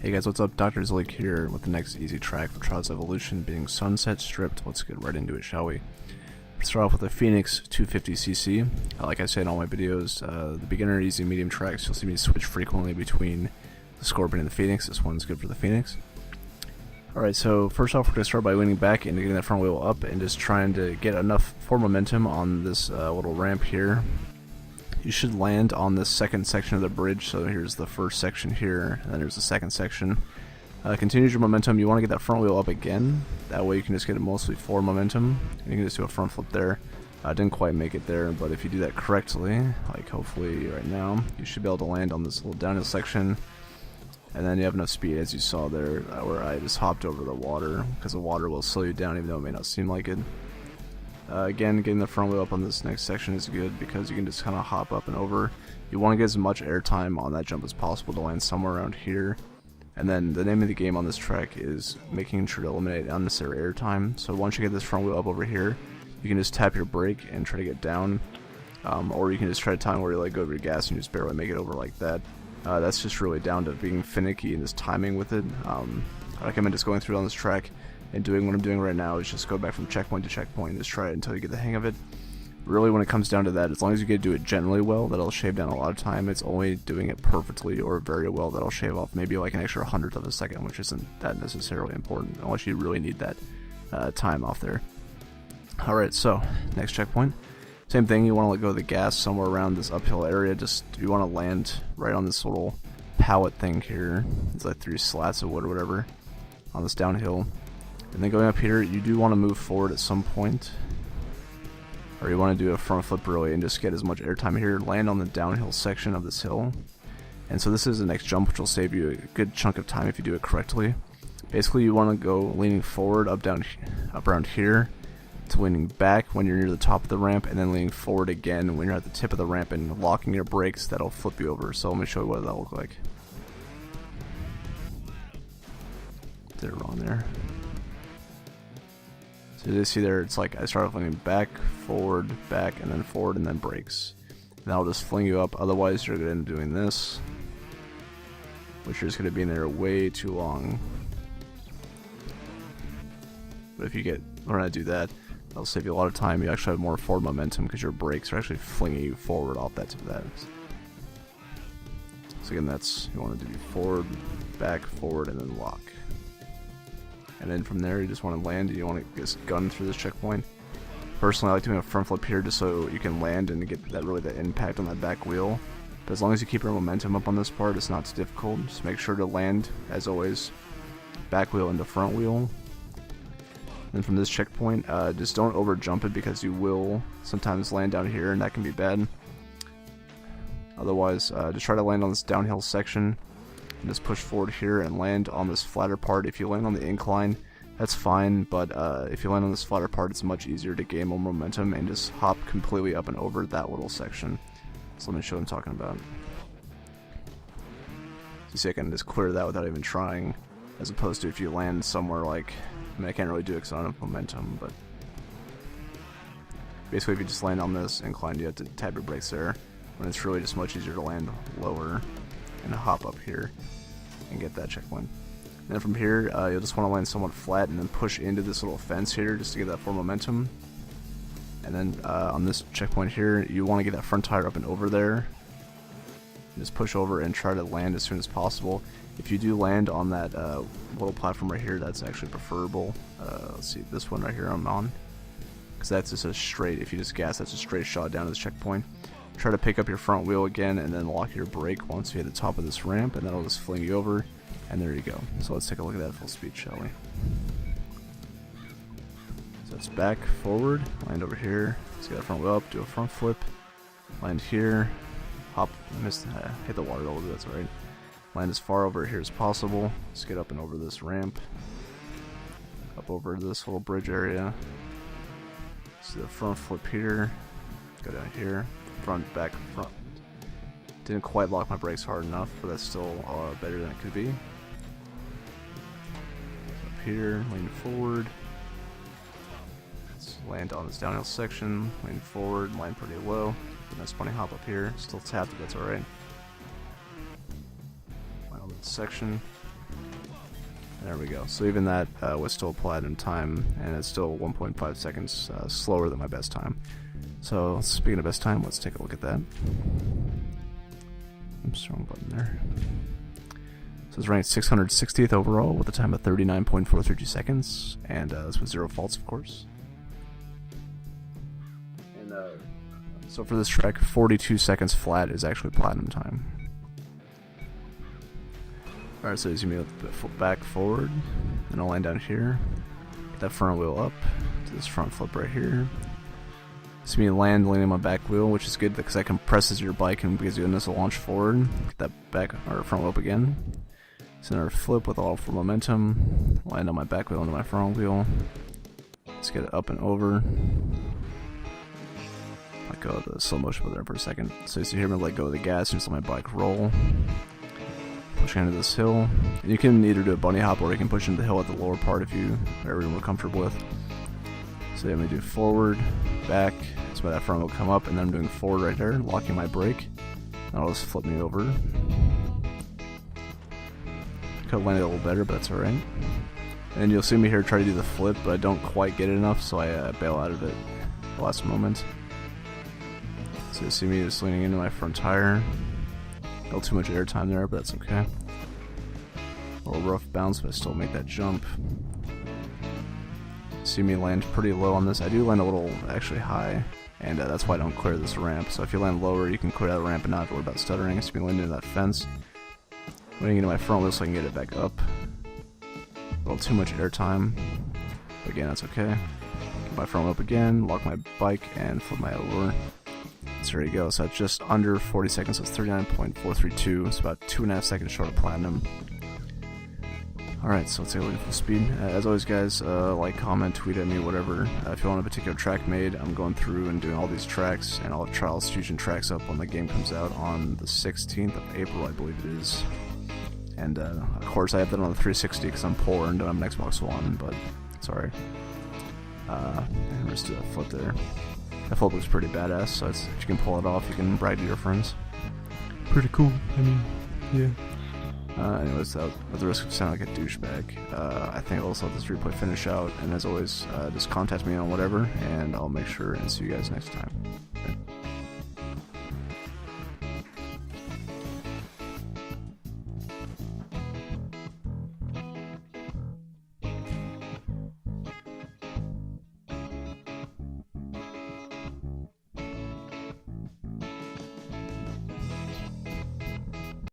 Hey guys, what's up? Dr. Zleek here with the next easy track for Trials Evolution being Sunset Stripped. Let's get right into it, shall we? Let's start off with the Phoenix 250cc. Like I say in all my videos, the beginner, easy, medium tracks, you'll see me switch frequently between the Scorpion and the Phoenix. This one's good for the Phoenix. Alright, so first off we're going to start by leaning back and getting that front wheel up and just trying to get enough forward momentum on this little ramp here. You should land on this second section of the bridge, so here's the first section here, and then there's the second section. Continues your momentum, you want to get that front wheel up again, that way you can just get it mostly forward momentum, and you can just do a front flip there. I didn't quite make it there, but if you do that correctly, like hopefully right now, you should be able to land on this little downhill section, and then you have enough speed as you saw there, where I just hopped over the water, because the water will slow you down even though it may not seem like it. Again, getting the front wheel up on this next section is good because you can just kind of hop up and over. You want to get as much air time on that jump as possible to land somewhere around here. And then the name of the game on this track is making sure to eliminate unnecessary air time. So once you get this front wheel up over here, you can just tap your brake and try to get down. Or you can just try to time where you let go of your gas and you just barely make it over like that. That's just really down to being finicky and just timing with it. I recommend just going through on this track and doing what I'm doing right now is just go back from checkpoint to checkpoint and just try it until you get the hang of it. Really, when it comes down to that, as long as you get to do it generally well, that'll shave down a lot of time. It's only doing it perfectly or very well that'll shave off maybe like an extra 100th of a second, which isn't that necessarily important unless you really need that time off there. Alright, so next checkpoint. Same thing, you want to let go of the gas somewhere around this uphill area. Just you want to land right on this little pallet thing here. It's like 3 slats of wood or whatever on this downhill. And then going up here, you do want to move forward at some point, or you want to do a front flip really and just get as much airtime here. Land on the downhill section of this hill, and so this is the next jump, which will save you a good chunk of time if you do it correctly. Basically, you want to go leaning forward up around here to leaning back when you're near the top of the ramp, and then leaning forward again when you're at the tip of the ramp and locking your brakes. That'll flip you over. So let me show you what that'll look like. Did it wrong there. So you see there, it's like I start off leaning back, forward, and then brakes. And that'll just fling you up, otherwise you're going to end up doing this, which you're just going to be in there way too long. But if you learn how to do that, that'll save you a lot of time. You actually have more forward momentum because your brakes are actually flinging you forward off that tip of that. So again, you want to do forward, and then lock. And then from there, you just want to land, and you want to just gun through this checkpoint. Personally, I like doing a front flip here just so you can land and get that impact on that back wheel. But as long as you keep your momentum up on this part, it's not too difficult. Just make sure to land, as always, back wheel into front wheel. And from this checkpoint, just don't over jump it because you will sometimes land down here, and that can be bad. Otherwise, just try to land on this downhill section. And just push forward here and land on this flatter part. If you land on the incline, that's fine, but if you land on this flatter part, it's much easier to gain more momentum and just hop completely up and over that little section. So let me show what I'm talking about. So you see I can just clear that without even trying, as opposed to if you land somewhere like, I mean I can't really do it because I don't have momentum, but basically if you just land on this incline, you have to tap your brakes there, when it's really just much easier to land lower and hop up here and get that checkpoint. And then from here, you'll just want to land somewhat flat and then push into this little fence here just to get that forward momentum. And then on this checkpoint here, you want to get that front tire up and over there. Just push over and try to land as soon as possible. If you do land on that little platform right here, that's actually preferable. Let's see, this one right here I'm on, because that's just a straight, if you just gas, that's a straight shot down to this checkpoint. Try to pick up your front wheel again and then lock your brake once you hit the top of this ramp, and that'll just fling you over, and there you go. So let's take a look at that full speed, shall we? So it's back, forward, land over here, let's get that front wheel up, do a front flip, land here, hop, hit the water a little bit, that's alright. Land as far over here as possible, just get up and over this ramp, up over this little bridge area, see the front flip here, go down here, front, back, front. Didn't quite lock my brakes hard enough, but that's still better than it could be. Up here, lean forward. Let's land on this downhill section, lean forward, land pretty low. Nice bunny hop up here, still tapped, but that's alright. Land on this section. There we go. So even that was still platinum time, and it's still 1.5 seconds slower than my best time. So speaking of best time, let's take a look at that. Oops, wrong button there. So it's ranked 660th overall with a time of 39.432 seconds, and this with 0 faults, of course. And so for this track, 42 seconds flat is actually platinum time. Alright, so as you move back forward, then I'll land down here, get that front wheel up to this front flip right here. See me land landing on my back wheel, which is good because that compresses your bike and gives you a nice launch forward. Get that back or front wheel up again. Center flip with all full momentum. Land on my back wheel into my front wheel. Let's get it up and over. Let go of the slow motion there for a second. So you hear me let go of the gas and just let my bike roll. Pushing into this hill. And you can either do a bunny hop or you can push into the hill at the lower part if you are more comfortable with. So I'm going to do forward, back, so that front will come up, and then I'm doing forward right there, locking my brake. That'll just flip me over. Could have landed a little better, but that's alright. And you'll see me here try to do the flip, but I don't quite get it enough, so I bail out of it at the last moment. So you see me just leaning into my front tire. A little too much air time there, but that's okay. A little rough bounce, but I still make that jump. See me land pretty low on this. I do land a little actually high, and that's why I don't clear this ramp. So if you land lower, you can clear that ramp and not worry about stuttering. So me landing into that fence. Landing into my front wheel so I can get it back up. A little too much air time. But again, that's okay. Get my front wheel up again, lock my bike, and flip my over. So there you go. So that's just under 40 seconds. So it's 39.432. It's about 2.5 seconds short of platinum. Alright, so let's take a look at full speed. As always, guys, like, comment, tweet at me, whatever. If you want a particular track made, I'm going through and doing all these tracks, and I'll have Trials Fusion tracks up when the game comes out on the 16th of April, I believe it is. And, of course, I have that on the 360 because I'm poor and don't have an Xbox One, but sorry. Let's do that flip there. That flip looks pretty badass, so if you can pull it off, you can brag to your friends. Pretty cool, I mean, yeah. Anyways, at the risk of sounding like a douchebag, I think I'll also let this replay finish out, and as always, just contact me on whatever, and I'll make sure and see you guys next time.